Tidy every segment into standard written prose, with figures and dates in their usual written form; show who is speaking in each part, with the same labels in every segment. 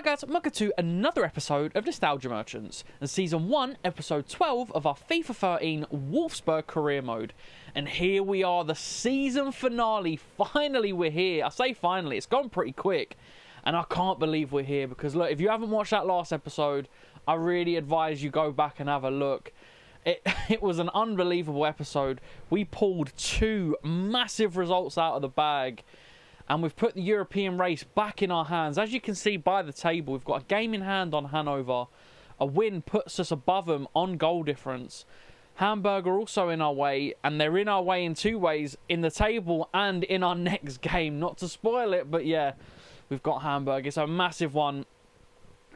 Speaker 1: guys, welcome to another episode of Nostalgia Merchants, and Season 1, Episode 12 of our FIFA 13 Wolfsburg Career Mode. And here we are, the season finale. Finally, we're here. I say finally, it's gone pretty quick. And I can't believe we're here, because look, if you haven't watched that last episode, I really advise you go back and have a look. It was an unbelievable episode. We pulled two massive results out of the bag. And we've put the European race back in our hands. As you can see by the table, we've got a game in hand on Hanover. A win puts us above them on goal difference. Hamburg are also in our way, and they're in our way in two ways, in the table and in our next game. Not to spoil it, but yeah, we've got Hamburg. It's a massive one.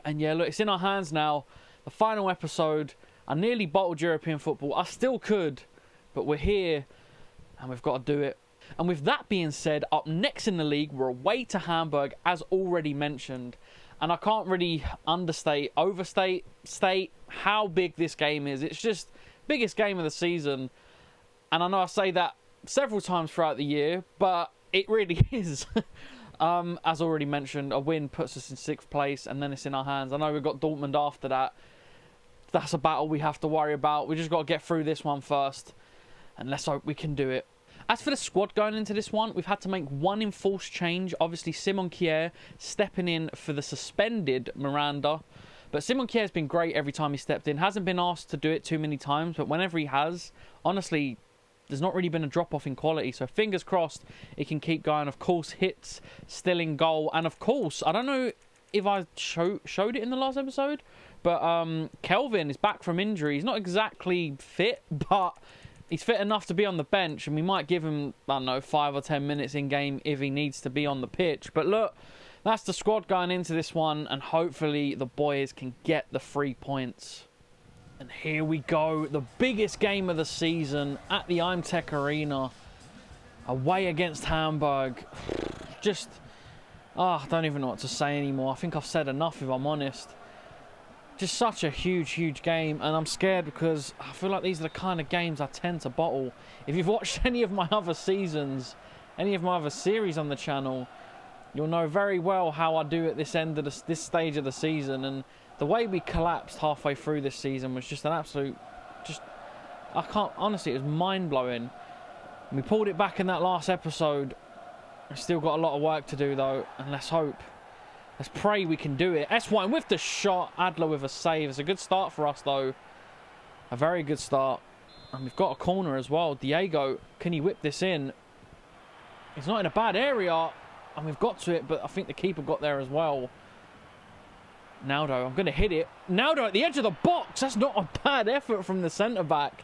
Speaker 1: And yeah, look, it's in our hands now. The final episode. I nearly bottled European football. I still could, but we're here, and we've got to do it. And with that being said, up next in the league, we're away to Hamburg, as already mentioned. And I can't really overstate how big this game is. It's just biggest game of the season. And I know I say that several times throughout the year, but it really is. As already mentioned, a win puts us in 6th place, and then it's in our hands. I know we've got Dortmund after that. That's a battle we have to worry about. We just got to get through this one first. And let's hope we can do it. As for the squad going into this one, we've had to make one enforced change. Obviously, Simon Kjær stepping in for the suspended Miranda. But Simon Kjær's been great every time he stepped in. Hasn't been asked to do it too many times, but whenever he has, honestly, there's not really been a drop-off in quality. So fingers crossed it can keep going. Of course, hits still in goal. And of course, I don't know if I showed it in the last episode, but Kelvin is back from injury. He's not exactly fit, but he's fit enough to be on the bench, and we might give him, I don't know, 5 or 10 minutes in game if he needs to be on the pitch. But look, that's the squad going into this one, and hopefully the boys can get the 3 points. And here we go, the biggest game of the season at the Imtech Arena, away against Hamburg. Just, I don't even know what to say anymore. I think I've said enough, if I'm honest. Just such a huge game, and I'm scared because I feel like these are the kind of games I tend to bottle. If you've watched any of my other seasons, any of my other series on the channel, you'll know very well how I do at this end of this stage of the season. And the way we collapsed halfway through this season was just an absolute, I can't, honestly, it was mind-blowing. We pulled it back in that last episode. We've still got a lot of work to do though, and let's hope. Let's pray we can do it. S1 with the shot. Adler with a save. It's a good start for us, though. A very good start. And we've got a corner as well. Diego, can he whip this in? He's not in a bad area. And we've got to it, but I think the keeper got there as well. Naldo, I'm going to hit it. Naldo at the edge of the box. That's not a bad effort from the centre-back.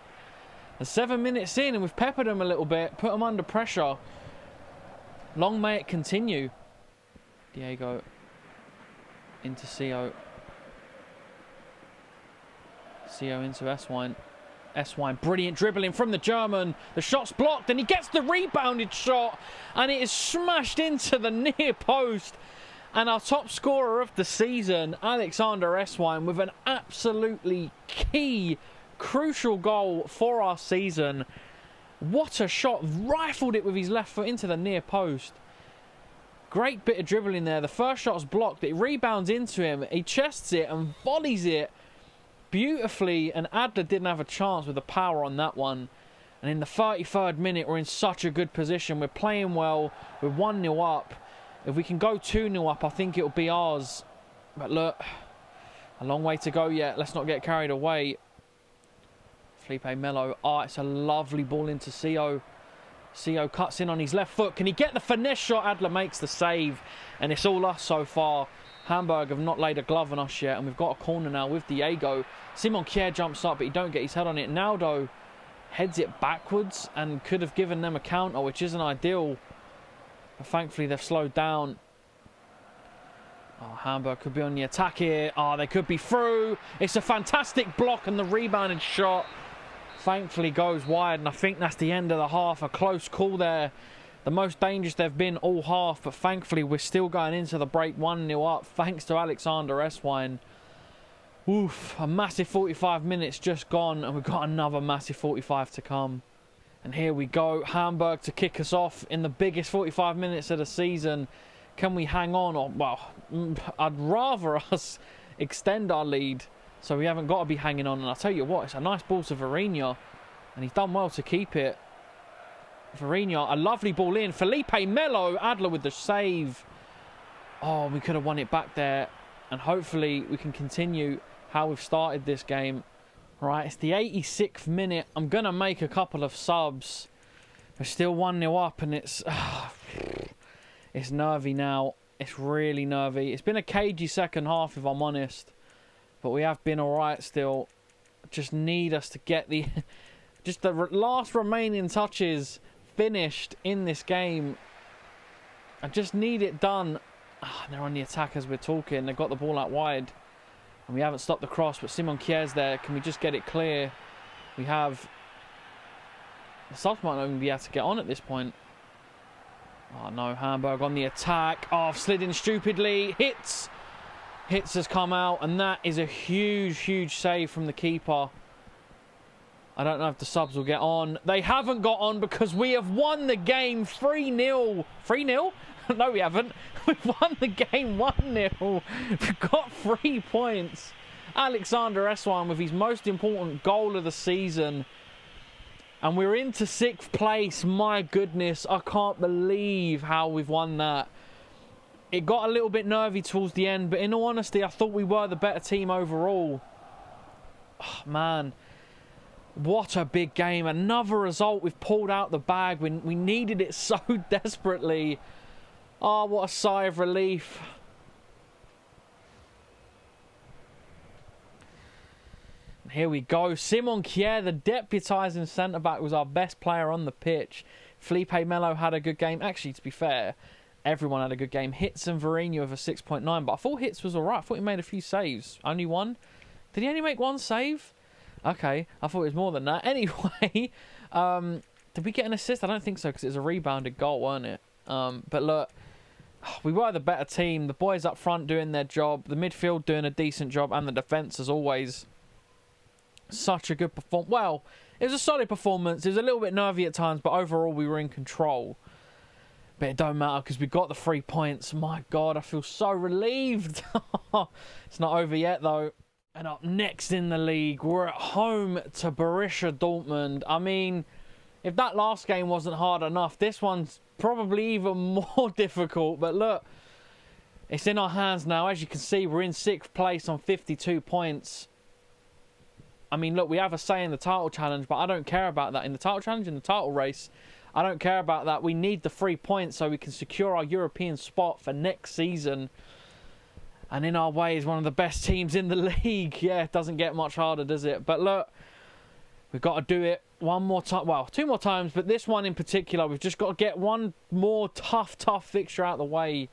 Speaker 1: And 7 minutes in, and we've peppered him a little bit. Put him under pressure. Long may it continue. Diego into CO. CO into S1. S1, brilliant dribbling from the German. The shot's blocked, and he gets the rebounded shot, and it is smashed into the near post. And our top scorer of the season, Alexander S1, with an absolutely key, crucial goal for our season. What a shot. Rifled it with his left foot into the near post. Great bit of dribbling there. The first shot's blocked. It rebounds into him. He chests it and volleys it beautifully. And Adler didn't have a chance with the power on that one. And in the 33rd minute, we're in such a good position. We're playing well. We're 1-0 up. If we can go 2-0 up, I think it'll be ours. But look, a long way to go yet. Let's not get carried away. Felipe Melo. It's a lovely ball into CO. CO cuts in on his left foot. Can he get the finesse shot? Adler makes the save. And it's all us so far. Hamburg have not laid a glove on us yet. And we've got a corner now with Diego. Simon Kjær jumps up, but he don't get his head on it. Naldo heads it backwards and could have given them a counter, which isn't ideal. But thankfully they've slowed down. Hamburg could be on the attack here. They could be through. It's a fantastic block, and the rebounded shot thankfully goes wide, and I think that's the end of the half. A close call there. The most dangerous they've been all half, but thankfully we're still going into the break 1-0 up thanks to Alexander Eswine. Oof, a massive 45 minutes just gone, and we've got another massive 45 to come. And here we go, Hamburg to kick us off in the biggest 45 minutes of the season. Can we hang on? Or, well, I'd rather us extend our lead so we haven't got to be hanging on. And I'll tell you what, it's a nice ball to Varina, and he's done well to keep it. Varina, a lovely ball in. Felipe Melo, Adler with the save. Oh, we could have won it back there. And hopefully we can continue how we've started this game. Right, it's the 86th minute. I'm going to make a couple of subs. We're still 1-0 up, and it's nervy now. It's really nervy. It's been a cagey second half, if I'm honest. But we have been alright still. Just need us to get the just the last remaining touches finished in this game. I just need it done. They're on the attack as we're talking. They've got the ball out wide. And we haven't stopped the cross, but Simon Kjær's there. Can we just get it clear? We have... The subs might not even be able to get on at this point. Oh no, Hamburg on the attack. Oh, slid in stupidly. Hits has come out, and that is a huge, huge save from the keeper. I don't know if the subs will get on. They haven't got on because we have won the game 3-0. 3-0? No, we haven't. We've won the game 1-0. We've got 3 points. Alexander Eswan with his most important goal of the season. And we're into 6th place. My goodness, I can't believe how we've won that. It got a little bit nervy towards the end, but in all honesty, I thought we were the better team overall. Oh, man. What a big game. Another result we've pulled out the bag. We needed it so desperately. Oh, what a sigh of relief. Here we go. Simon Kjær, the deputising centre-back, was our best player on the pitch. Felipe Melo had a good game. Actually, to be fair, everyone had a good game. Hitz and Varina with a 6.9, but I thought Hitz was alright. I thought he made a few saves. Only one? Did he only make one save? Okay, I thought it was more than that. Anyway, did we get an assist? I don't think so, because it was a rebounded goal, weren't it? But look, we were the better team. The boys up front doing their job. The midfield doing a decent job. And the defence, as always. Such a good performance. Well, it was a solid performance. It was a little bit nervy at times, but overall we were in control. But it don't matter because we got the 3 points. My God, I feel so relieved. It's not over yet, though. And up next in the league, we're at home to Borussia Dortmund. I mean, if that last game wasn't hard enough, this one's probably even more difficult. But look, it's in our hands now. As you can see, we're in 6th place on 52 points. I mean, look, we have a say in the title challenge, but I don't care about that. In the title challenge, in the title race, I don't care about that. We need the 3 points so we can secure our European spot for next season. And in our way is one of the best teams in the league. Yeah, it doesn't get much harder, does it? But look, we've got to do it one more time. Well, 2 more times, but this one in particular, we've just got to get one more tough fixture out of the way.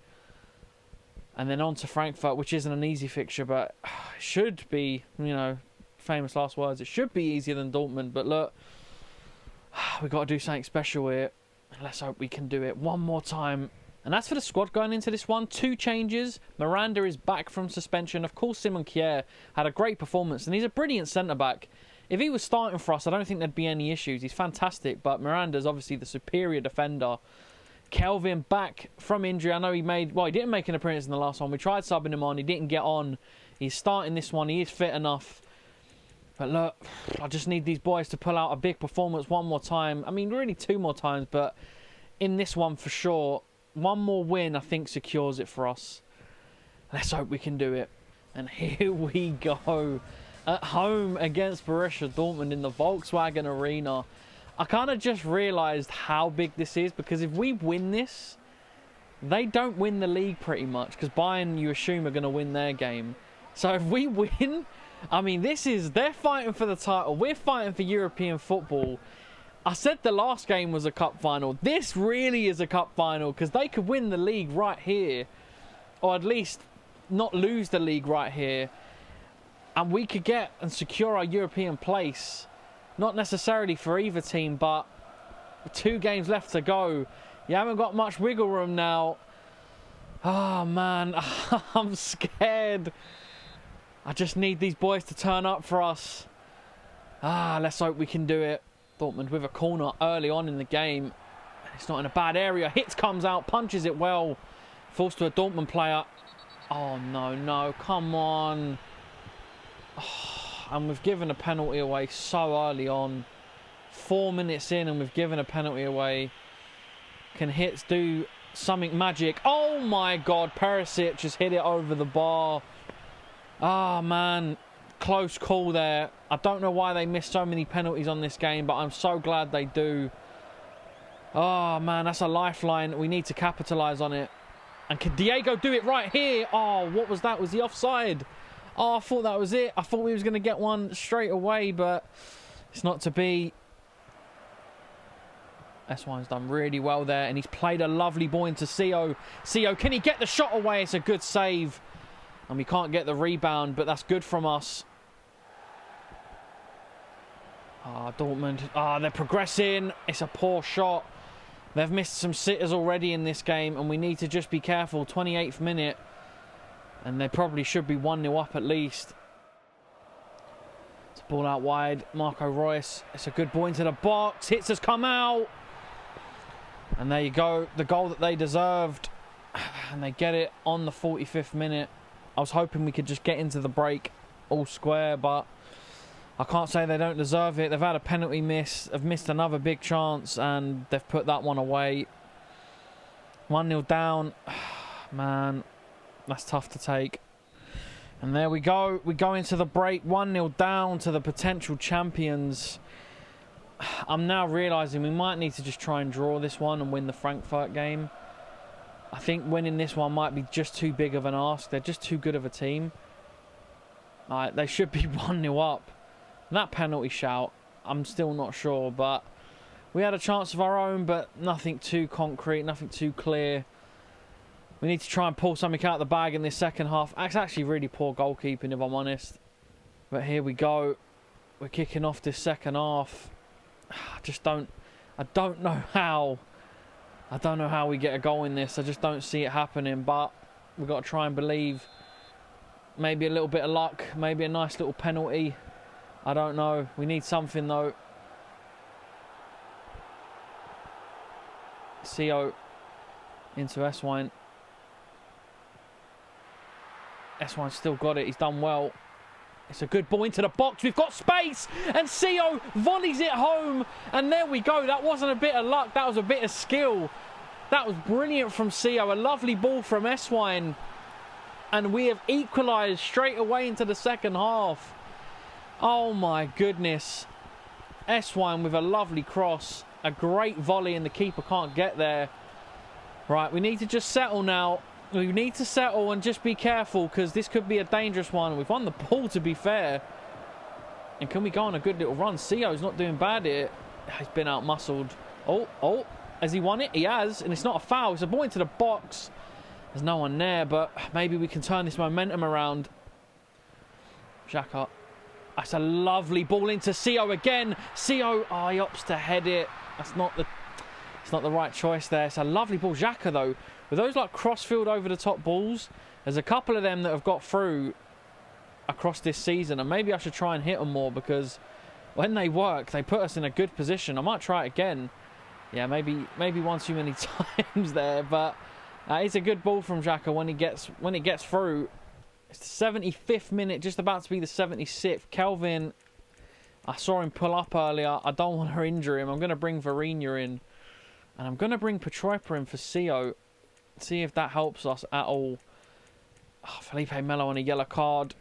Speaker 1: And then on to Frankfurt, which isn't an easy fixture, but it should be, you know, famous last words. It should be easier than Dortmund, but look, we've got to do something special here. Let's hope we can do it one more time. And as for the squad going into this one, 2 changes. Miranda is back from suspension. Of course, Simon Kjær had a great performance, and he's a brilliant centre-back. If he was starting for us, I don't think there'd be any issues. He's fantastic, but Miranda's obviously the superior defender. Kelvin back from injury. I know he didn't make an appearance in the last one. We tried subbing him on. He didn't get on. He's starting this one. He is fit enough. But look, I just need these boys to pull out a big performance one more time. I mean, really 2 more times, but in this one for sure, one more win, I think, secures it for us. Let's hope we can do it. And here we go. At home against Borussia Dortmund in the Volkswagen Arena. I kind of just realised how big this is, because if we win this, they don't win the league pretty much, because Bayern, you assume, are going to win their game. So if we win, I mean, they're fighting for the title. We're fighting for European football. I said the last game was a cup final. This really is a cup final, because they could win the league right here, or at least not lose the league right here, and we could get and secure our European place. Not necessarily for either team, but 2 games left to go. You haven't got much wiggle room now. Oh man, I'm scared. I just need these boys to turn up for us. Let's hope we can do it. Dortmund with a corner early on in the game. It's not in a bad area. Hitz comes out, punches it well. Falls to a Dortmund player. Oh, no, no. Come on. Oh, and we've given a penalty away so early on. 4 minutes in and we've given a penalty away. Can hits do something magic? Oh, my God. Perisic just hit it over the bar. Ah, man. Close call there. I don't know why they missed so many penalties on this game, but I'm so glad they do. Oh, man, that's a lifeline. We need to capitalise on it. And can Diego do it right here? Oh, what was that? Was he offside? Oh, I thought that was it. I thought we was going to get one straight away, but it's not to be. S1's done really well there, and he's played a lovely ball into CO. CO, can he get the shot away? It's a good save. And we can't get the rebound, but that's good from us. Ah, Dortmund. Ah, they're progressing. It's a poor shot. They've missed some sitters already in this game, and we need to just be careful. 28th minute. And they probably should be 1-0 up at least. It's a ball out wide. Marco Reus. It's a good ball into the box. Hits has come out. And there you go. The goal that they deserved. And they get it on the 45th minute. I was hoping we could just get into the break all square, but I can't say they don't deserve it. They've had a penalty miss. They've missed another big chance, and they've put that one away. 1-0 down. Man, that's tough to take. And there we go. We go into the break 1-0 down to the potential champions. I'm now realising we might need to just try and draw this one and win the Frankfurt game. I think winning this one might be just too big of an ask. They're just too good of a team. They should be 1-0 up. And that penalty shout, I'm still not sure. But we had a chance of our own, but nothing too concrete, nothing too clear. We need to try and pull something out of the bag in this second half. It's actually really poor goalkeeping, if I'm honest. But here we go. We're kicking off this second half. I don't know how. I don't know how we get a goal in this. I just don't see it happening. But we've got to try and believe. Maybe a little bit of luck. Maybe a nice little penalty. I don't know. We need something though. CO into S1. S1 still got it. He's done well. It's a good ball into the box. We've got space. And CO volleys it home. And there we go. That wasn't a bit of luck. That was a bit of skill. That was brilliant from CO. A lovely ball from S1. And we have equalised straight away into the second half. Oh my goodness. S1 with a lovely cross. A great volley and the keeper can't get there. Right, we need to just settle now. We need to settle and just be careful because this could be a dangerous one. We've won the ball, to be fair. And can we go on a good little run? CO's not doing bad here. He's been out-muscled. Oh. Has he won it? He has. And it's not a foul. It's a ball into the box. There's no one there, but maybe we can turn this momentum around. Xhaka. That's a lovely ball into CO again. CO, oh, he opts to head it. It's not the right choice there. It's a lovely ball. Xhaka, though, with those like crossfield over the top balls, there's a couple of them that have got through across this season, and maybe I should try and hit them more because when they work, they put us in a good position. I might try it again. Yeah, maybe one too many times there, but it's a good ball from Xhaka when it gets through. It's the 75th minute, just about to be the 76th. Kelvin, I saw him pull up earlier. I don't want to injure him. I'm going to bring Varina in. And I'm going to bring Petroipa in for CO. See if that helps us at all. Oh, Felipe Melo on a yellow card.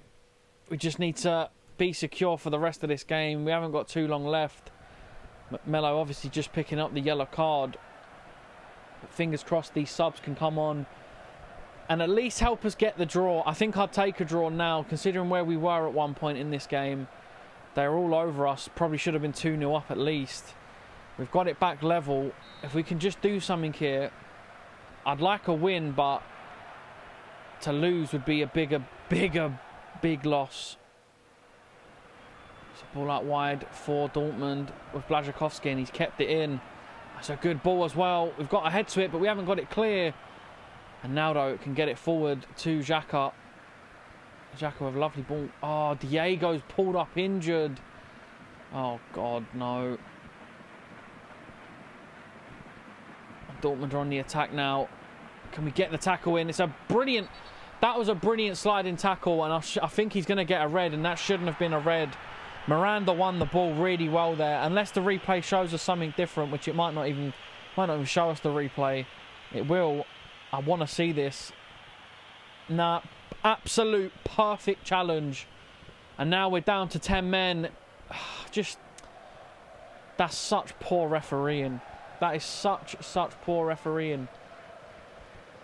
Speaker 1: We just need to be secure for the rest of this game. We haven't got too long left. Melo obviously just picking up the yellow card. But fingers crossed these subs can come on and at least help us get the draw. I think I'd take a draw now, considering where we were at one point in this game. They're all over us. Probably should have been 2-0 up at least. We've got it back level. If we can just do something here, I'd like a win, but to lose would be a big loss. It's a ball out wide for Dortmund with Blazikowski, and he's kept it in. That's a good ball as well. We've got a head to it, but we haven't got it clear. And now, though, it can get it forward to Xhaka. Xhaka with a lovely ball. Oh, Diego's pulled up injured. Oh, God, no. Dortmund are on the attack now. Can we get the tackle in? It's a brilliant... That was a brilliant sliding tackle, and I think he's going to get a red, and that shouldn't have been a red. Miranda won the ball really well there, unless the replay shows us something different, which it might not even show us the replay. It will. I want to see this. Nah, absolute perfect challenge. And now we're down to 10 men. Just, that's such poor refereeing. That is such poor refereeing.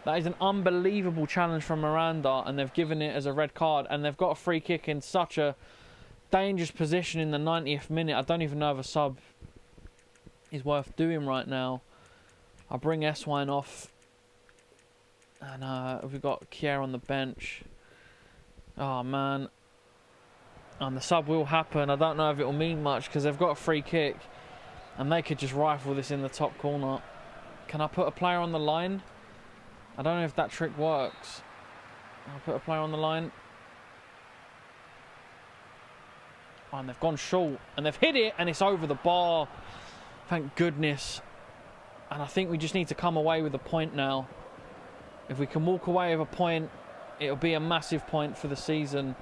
Speaker 1: That is an unbelievable challenge from Miranda, and they've given it as a red card, and they've got a free kick in such a dangerous position in the 90th minute. I don't even know if a sub is worth doing right now. I'll bring S-Wine off, and we've got Kier on the bench. Oh man, and the sub will happen. I don't know if it will mean much because they've got a free kick, and they could just rifle this in the top corner. Can I put a player on the line? I don't know if that trick works. I'll put a player on the line. Oh, and they've gone short. And they've hit it, and it's over the bar. Thank goodness. And I think we just need to come away with a point now. If we can walk away with a point, it'll be a massive point for the season.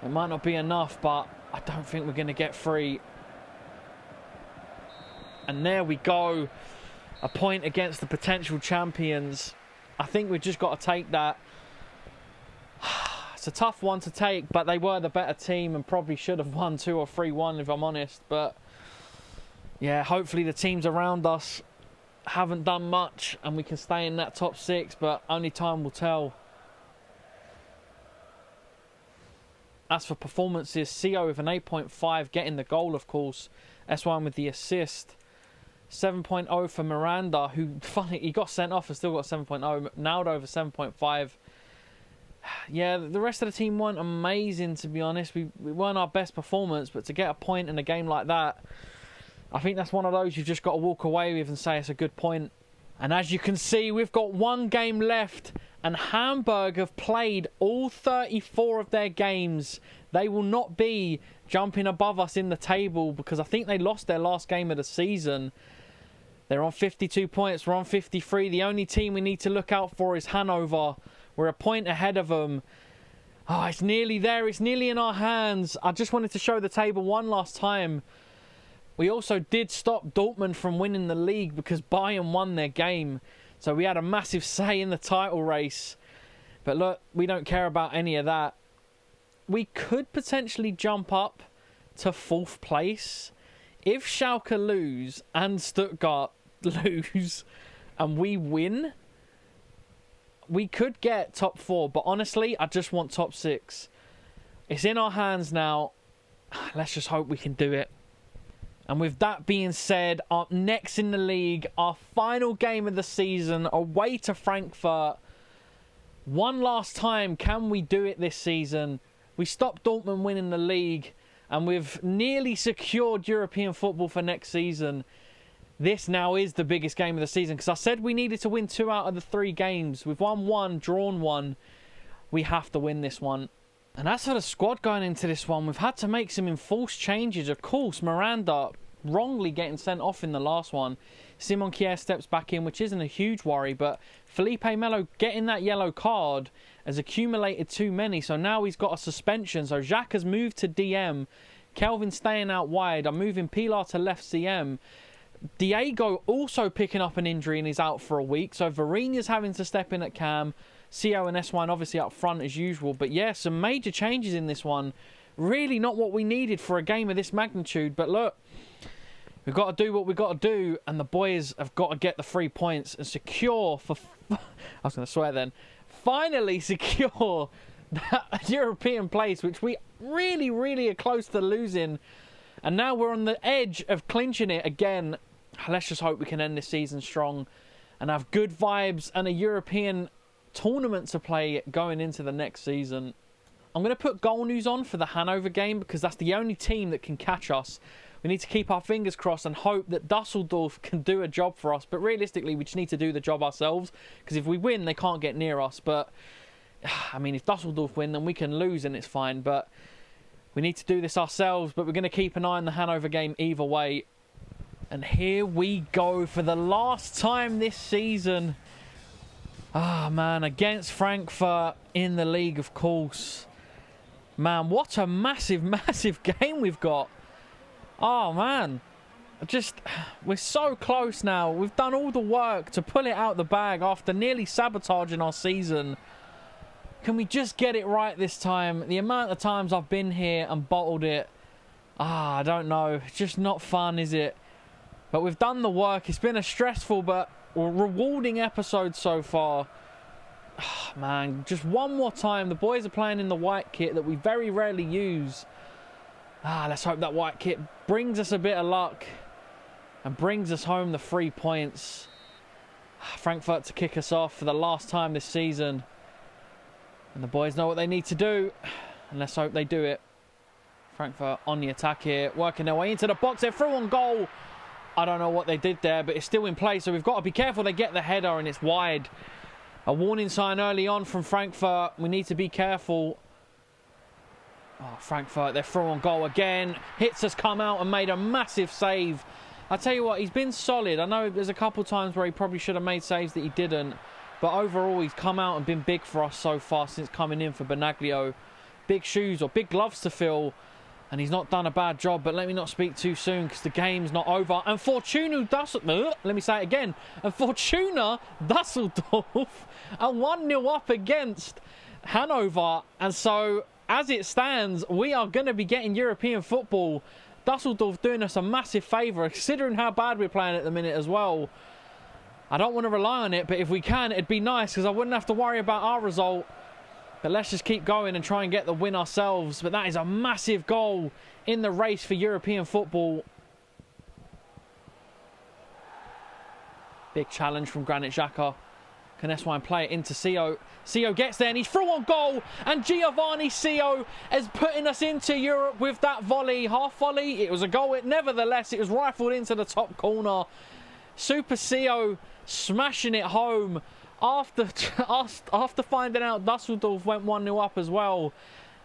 Speaker 1: It might not be enough, but I don't think we're going to get free. And there we go. A point against the potential champions. I think we've just got to take that. It's a tough one to take, but they were the better team and probably should have won 2 or 3-1 if I'm honest. But yeah, hopefully the teams around us haven't done much and we can stay in that top 6, but only time will tell. As for performances, CO with an 8.5, getting the goal of course. S1 with the assist. 7.0 for Miranda, who, funny, he got sent off and still got 7.0. Nailed over 7.5. Yeah, the rest of the team weren't amazing, to be honest. We weren't our best performance, but to get a point in a game like that, I think that's one of those you've just got to walk away with and say it's a good point. And as you can see, we've got 1 game left, and Hamburg have played all 34 of their games. They will not be jumping above us in the table because I think they lost their last game of the season. They're on 52 points. We're on 53. The only team we need to look out for is Hanover. We're a point ahead of them. Oh, it's nearly there. It's nearly in our hands. I just wanted to show the table one last time. We also did stop Dortmund from winning the league because Bayern won their game. So we had a massive say in the title race. But look, we don't care about any of that. We could potentially jump up to 4th place if Schalke lose and Stuttgart lose and we win. We could get top 4, but honestly, I just want top 6. It's in our hands now. Let's just hope we can do it. And with that being said, up next in the league, our final game of the season, away to Frankfurt. One last time, can we do it this season? We stopped Dortmund winning the league, and we've nearly secured European football for next season. This now is the biggest game of the season, because I said we needed to win 2 out of the 3 games. We've won 1, drawn 1. We have to win this one. And as for the squad going into this one, we've had to make some enforced changes. Of course, Miranda wrongly getting sent off in the last one. Simon Kjær steps back in, which isn't a huge worry, but Felipe Melo getting that yellow card has accumulated too many, so now he's got a suspension. So Jacques has moved to DM, Kelvin staying out wide. I'm moving Pilar to left CM. Diego also picking up an injury and he's out for a week, so Varina's having to step in at cam. CO and S1 obviously up front as usual, but yeah, some major changes in this one. Really not what we needed for a game of this magnitude, but look, we've got to do what we've got to do, and the boys have got to get the 3 points and secure for... I was going to swear then. Finally secure that European place, which we really are close to losing. And now we're on the edge of clinching it again. Let's just hope we can end this season strong and have good vibes and a European tournament to play going into the next season. I'm going to put goal news on for the Hanover game because that's the only team that can catch us. We need to keep our fingers crossed and hope that Dusseldorf can do a job for us. But realistically, we just need to do the job ourselves, because if we win, they can't get near us. But, I mean, if Dusseldorf win, then we can lose and it's fine. But we need to do this ourselves. But we're going to keep an eye on the Hanover game either way. And here we go for the last time this season. Ah, man, against Frankfurt in the league, of course. Man, what a massive, massive game we've got. Oh, man. We're so close now. We've done all the work to pull it out the bag after nearly sabotaging our season. Can we just get it right this time? The amount of times I've been here and bottled it. I don't know. It's just not fun, is it? But we've done the work. It's been a stressful but rewarding episode so far. Man, just one more time. The boys are playing in the white kit that we very rarely use. Let's hope that white kit brings us a bit of luck and brings us home the 3 points. Frankfurt to kick us off for the last time this season. And the boys know what they need to do. And let's hope they do it. Frankfurt on the attack here, working their way into the box. They're through on goal. I don't know what they did there, but it's still in play, so we've got to be careful. They get the header and it's wide. A warning sign early on from Frankfurt. We need to be careful. Oh, Frankfurt, they're through on goal again. Hits has come out and made a massive save. I tell you what, he's been solid. I know there's a couple times where he probably should have made saves that he didn't, but overall he's come out and been big for us so far since coming in for Benaglio. Big shoes or big gloves to fill. And he's not done a bad job, but let me not speak too soon because the game's not over. And Fortuna Dusseldorf, let me say it again. And Fortuna Dusseldorf are 1-0 up against Hanover. And so, as it stands, we are going to be getting European football. Dusseldorf doing us a massive favour, considering how bad we're playing at the minute as well. I don't want to rely on it, but if we can, it'd be nice because I wouldn't have to worry about our result. But let's just keep going and try and get the win ourselves. But that is a massive goal in the race for European football. Big challenge from Granit Xhaka. Can S1 play it into Sio? Sio gets there and he's through on goal. And Giovanni Sio is putting us into Europe with that volley. Half volley. It was a goal. Nevertheless, it was rifled into the top corner. Super Sio smashing it home. After finding out Dusseldorf went 1-0 up as well.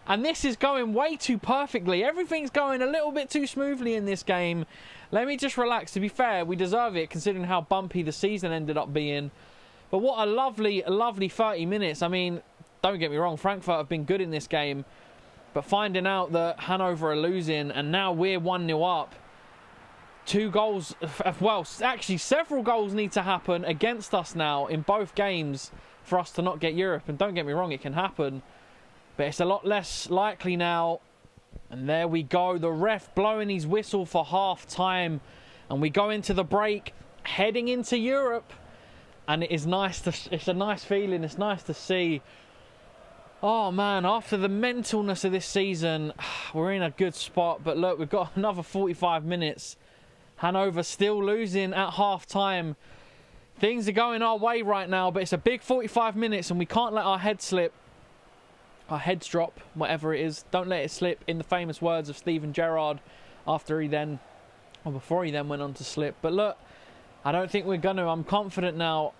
Speaker 1: And this is going way too perfectly. Everything's going a little bit too smoothly in this game. Let me just relax. To be fair, we deserve it considering how bumpy the season ended up being. But what a lovely, lovely 30 minutes. I mean, don't get me wrong, Frankfurt have been good in this game. But finding out that Hanover are losing and now we're 1-0 up. 2 goals, well, actually several goals need to happen against us now in both games for us to not get Europe. And don't get me wrong, it can happen. But it's a lot less likely now. And there we go, the ref blowing his whistle for half time. And we go into the break, heading into Europe. And it is nice it's a nice feeling, it's nice to see. Oh man, after the mentalness of this season, we're in a good spot. But look, we've got another 45 minutes. Hanover still losing at half-time. Things are going our way right now, but it's a big 45 minutes and we can't let our heads slip. Our heads drop, whatever it is. Don't let it slip, in the famous words of Steven Gerrard before he then went on to slip. But look, I don't think we're going to. I'm confident now.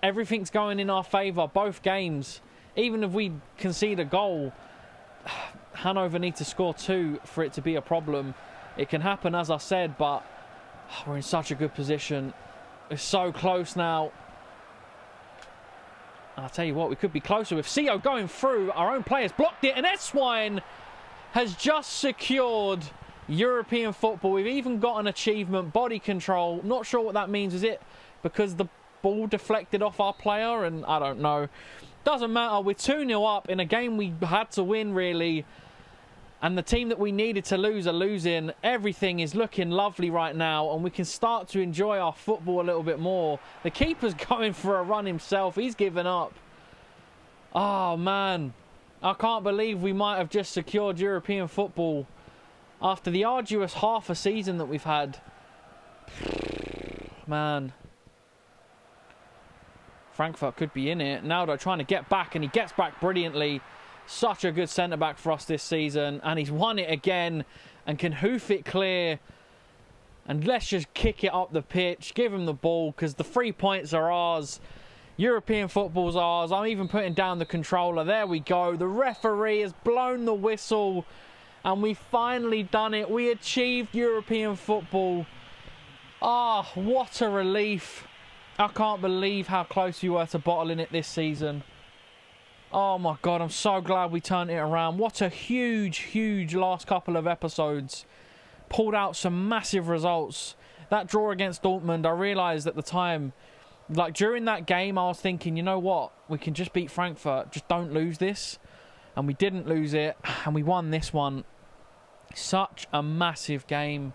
Speaker 1: Everything's going in our favour, both games. Even if we concede a goal, Hanover need to score 2 for it to be a problem. It can happen, as I said, but we're in such a good position. We're so close now. And I'll tell you what, we could be closer with Sio going through. Our own players blocked it, and Eswine has just secured European football. We've even got an achievement, body control. Not sure what that means. Is it because the ball deflected off our player? And I don't know. Doesn't matter. We're 2-0 up in a game we had to win, really. And the team that we needed to lose are losing. Everything is looking lovely right now. And we can start to enjoy our football a little bit more. The keeper's going for a run himself. He's given up. Oh, man. I can't believe we might have just secured European football after the arduous half a season that we've had. Man. Frankfurt could be in it. Naldo trying to get back, and he gets back brilliantly. Such a good centre-back for us this season. And he's won it again and can hoof it clear. And let's just kick it up the pitch. Give him the ball because the 3 points are ours. European football's ours. I'm even putting down the controller. There we go. The referee has blown the whistle. And we've finally done it. We achieved European football. Ah, what a relief. I can't believe how close we were to bottling it this season. Oh my God, I'm so glad we turned it around. What a huge, huge last couple of episodes. Pulled out some massive results. That draw against Dortmund, I realised at the time, like during that game, I was thinking, you know what? We can just beat Frankfurt. Just don't lose this. And we didn't lose it. And we won this one. Such a massive game.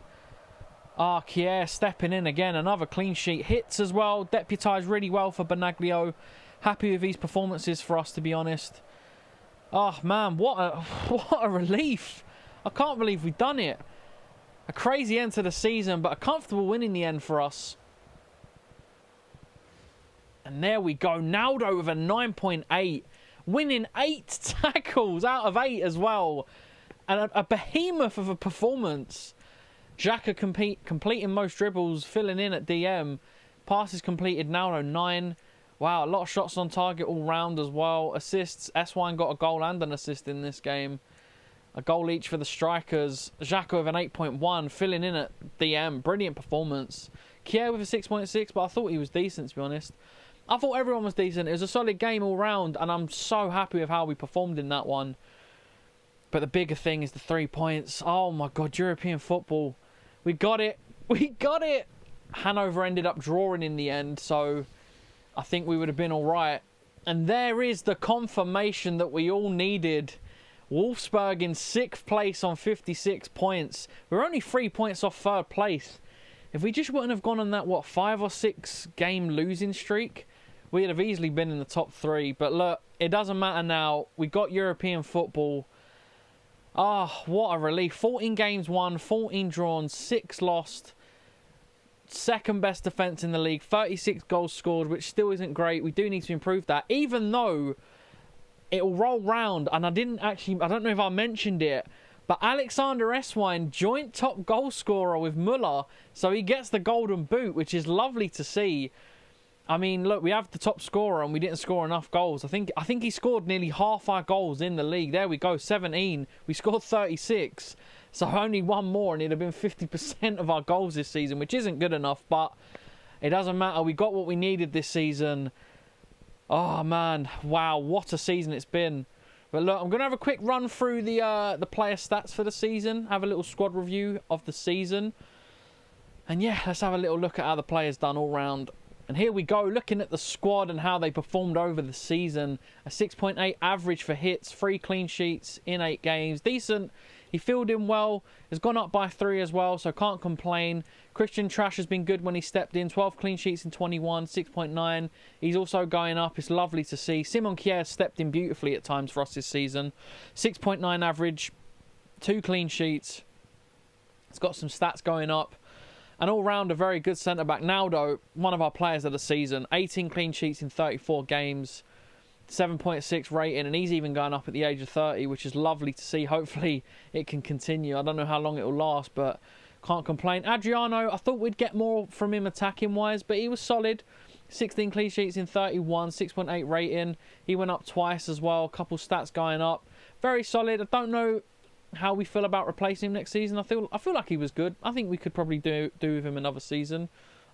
Speaker 1: Kier stepping in again. Another clean sheet. Hits as well. Deputised really well for Benaglio. Happy with these performances for us, to be honest. Oh, man. What a relief. I can't believe we've done it. A crazy end to the season, but a comfortable win in the end for us. And there we go. Naldo with a 9.8. Winning 8 tackles out of 8 as well. And a behemoth of a performance. Xhaka completing most dribbles, filling in at DM. Passes completed, Naldo 9. Wow, a lot of shots on target all round as well. Assists, S1 got a goal and an assist in this game. A goal each for the strikers. Xhaka with an 8.1, filling in at DM. Brilliant performance. Kier with a 6.6, but I thought he was decent, to be honest. I thought everyone was decent. It was a solid game all round, and I'm so happy with how we performed in that one. But the bigger thing is the 3 points. Oh my God, European football. We got it. We got it. Hanover ended up drawing in the end, so I think we would have been all right. And there is the confirmation that we all needed. Wolfsburg in 6th place on 56 points. We're only 3 points off 3rd place. If we just wouldn't have gone on that, 5 or 6 game losing streak, we'd have easily been in the top 3. But look, it doesn't matter now. We got European football. What a relief. 14 games won, 14 drawn, 6 lost. 2nd best defence in the league. 36 goals scored, which still isn't great. We do need to improve that. Even though it'll roll round, and I don't know if I mentioned it, but Alexander Eswine, joint top goal scorer with Muller, so he gets the golden boot, which is lovely to see. I mean, look, we have the top scorer and we didn't score enough goals. I think he scored nearly half our goals in the league. There we go, 17. We scored 36, so only one more and it'd have been 50% of our goals this season, which isn't good enough, but it doesn't matter. We got what we needed this season. Oh, man. Wow, what a season it's been. But look, I'm going to have a quick run through the player stats for the season. Have a little squad review of the season. And yeah, let's have a little look at how the players done all round. And here we go, looking at the squad and how they performed over the season. A 6.8 average for hits, 3 clean sheets in 8 games. Decent. He filled in well. Has gone up by 3 as well, so can't complain. Christian Trash has been good when he stepped in. 12 clean sheets in 21, 6.9. He's also going up. It's lovely to see. Simon Kier stepped in beautifully at times for us this season. 6.9 average, 2 clean sheets. It's got some stats going up. And all round a very good centre-back. Naldo, one of our players of the season. 18 clean sheets in 34 games. 7.6 rating, and he's even going up at the age of 30, which is lovely to see. Hopefully it can continue. I don't know how long it will last, but can't complain. Adriano, I thought we'd get more from him attacking-wise, but he was solid. 16 clean sheets in 31, 6.8 rating. He went up twice as well. A couple stats going up. Very solid. I don't know how we feel about replacing him next season. I feel like he was good. I think we could probably do with him another season.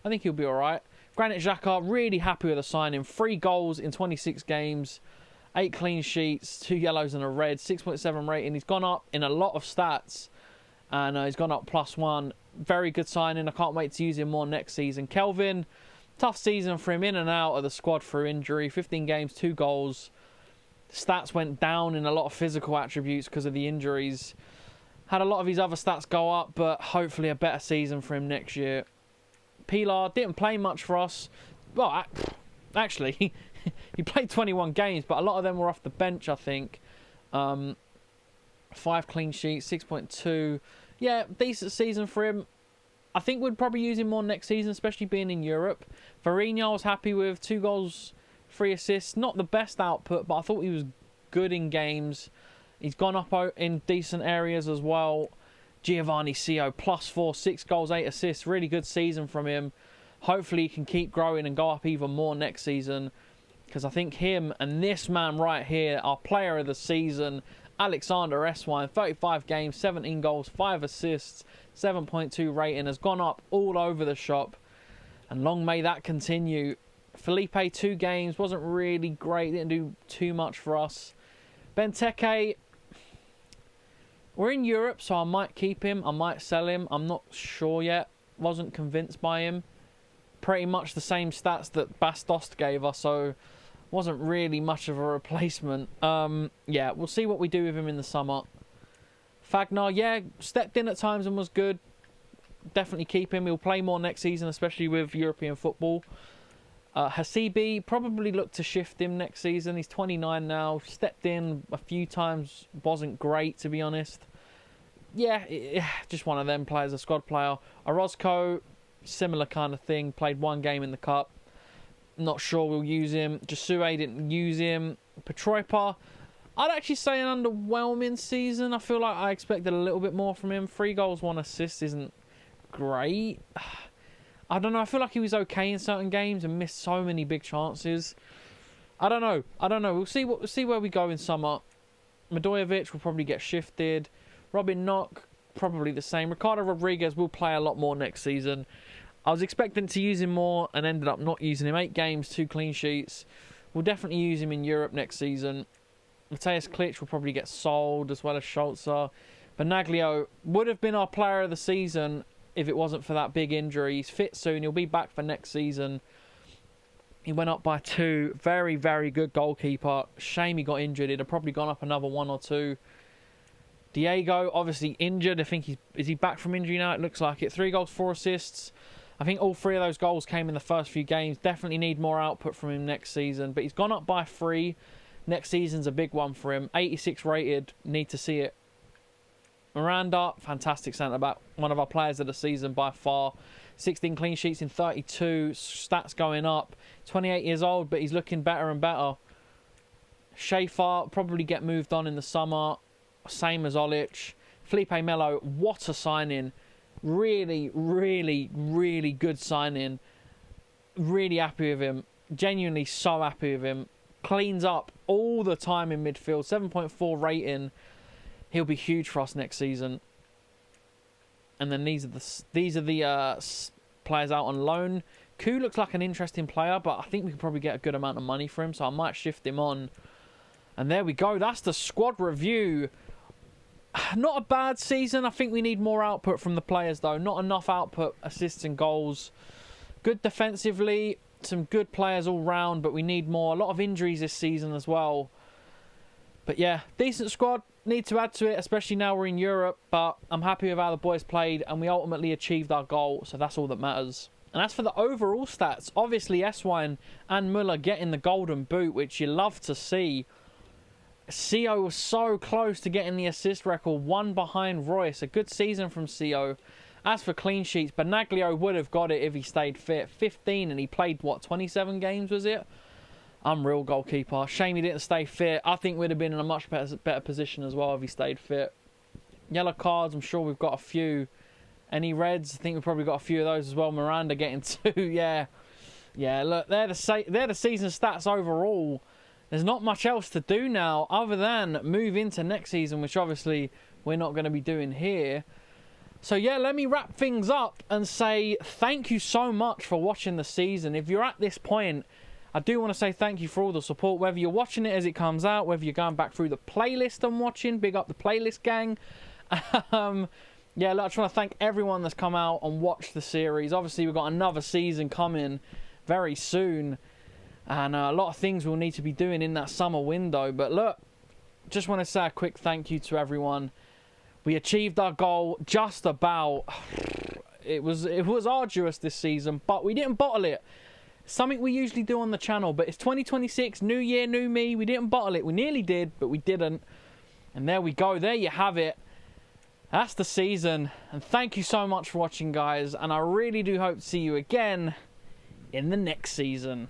Speaker 1: I think he'll be all right. Granit Xhaka, really happy with the signing. 3 goals in 26 games, 8 clean sheets, 2 yellows and a red, 6.7 rating. He's gone up in a lot of stats, and he's gone up +1. Very good signing. I can't wait to use him more next season. Kelvin, tough season for him, in and out of the squad through injury. 15 games, 2 goals. Stats went down in a lot of physical attributes because of the injuries. Had a lot of his other stats go up, but hopefully a better season for him next year. Pilar didn't play much for us. Well, actually, he played 21 games, but a lot of them were off the bench, I think. 5 clean sheets, 6.2. Yeah, decent season for him. I think we'd probably use him more next season, especially being in Europe. Varino I was happy with. 2 goals, 3 assists. Not the best output, but I thought he was good in games. He's gone up in decent areas as well. Giovanni Sio, +4, 6 goals, 8 assists. Really good season from him. Hopefully he can keep growing and go up even more next season. Because I think him and this man right here, our player of the season, Alexander Eswine, 35 games, 17 goals, 5 assists, 7.2 rating, has gone up all over the shop. And long may that continue. Felipe, 2 games, wasn't really great, didn't do too much for us. Benteke, we're in Europe, so I might keep him, I might sell him, I'm not sure yet. Wasn't convinced by him. Pretty much the same stats that Bastos gave us, so wasn't really much of a replacement. Yeah, we'll see what we do with him in the summer. Fagnar, yeah, stepped in at times and was good. Definitely keep him. He'll play more next season, especially with European football. Hasibi, probably look to shift him next season. He's 29 now. Stepped in a few times. Wasn't great, to be honest. Yeah, just one of them players, a squad player. Orozco, similar kind of thing. Played 1 game in the cup. Not sure we'll use him. Jasue didn't use him. Petroipa, I'd actually say an underwhelming season. I feel like I expected a little bit more from him. 3 goals, 1 assist isn't great. I don't know. I feel like he was okay in certain games and missed so many big chances. I don't know. We'll see where we go in summer. Medojevic will probably get shifted. Robin Knock, probably the same. Ricardo Rodriguez will play a lot more next season. I was expecting to use him more and ended up not using him. 8 games, 2 clean sheets. We'll definitely use him in Europe next season. Mateus Klitsch will probably get sold, as well as Schulzer. Benaglio would have been our player of the season if it wasn't for that big injury. He's fit soon. He'll be back for next season. He went up by 2. Very, very good goalkeeper. Shame he got injured. He'd have probably gone up another 1 or 2. Diego, obviously injured. I think is he back from injury now? It looks like it. 3 goals, 4 assists. I think all 3 of those goals came in the first few games. Definitely need more output from him next season. But he's gone up by 3. Next season's a big one for him. 86 rated. Need to see it. Miranda, fantastic centre-back. One of our players of the season by far. 16 clean sheets in 32. Stats going up. 28 years old, but he's looking better and better. Schaefer, probably get moved on in the summer. Same as Olic. Felipe Melo, what a signing. Really, really, really good signing. Really happy with him. Genuinely so happy with him. Cleans up all the time in midfield. 7.4 rating. He'll be huge for us next season. And then these are the players out on loan. Koo looks like an interesting player, but I think we could probably get a good amount of money for him, so I might shift him on. And there we go. That's the squad review. Not a bad season. I think we need more output from the players, though. Not enough output, assists and goals. Good defensively. Some good players all round, but we need more. A lot of injuries this season as well. But yeah, decent squad. Need to add to it, especially now we're in Europe. But I'm happy with how the boys played, and we ultimately achieved our goal, so that's all that matters. And as for the overall stats, obviously Eswine and Muller getting the golden boot, which you love to see. CO was so close to getting the assist record, 1 behind Royce. A good season from CO. As for clean sheets, Benaglio would have got it if he stayed fit. 15, and he played, what, 27 games, was it? Unreal goalkeeper. Shame he didn't stay fit. I think we'd have been in a much better position as well if he stayed fit. Yellow cards, I'm sure we've got a few. Any reds? I think we've probably got a few of those as well. Miranda getting 2, yeah. Yeah, look, they're the season stats overall. There's not much else to do now other than move into next season, which obviously we're not going to be doing here. So yeah, let me wrap things up and say thank you so much for watching the season. If you're at this point, I do want to say thank you for all the support, whether you're watching it as it comes out, whether you're going back through the playlist I'm watching. Big up the playlist gang. Yeah, look, I just want to thank everyone that's come out and watched the series. Obviously, we've got another season coming very soon. And a lot of things we'll need to be doing in that summer window. But look, just want to say a quick thank you to everyone. We achieved our goal just about. It was arduous this season, but we didn't bottle it. Something we usually do on the channel, but it's 2026, new year, new me. We didn't bottle it. We nearly did, but we didn't. And there we go. There you have it. That's the season. And thank you so much for watching, guys. And I really do hope to see you again in the next season.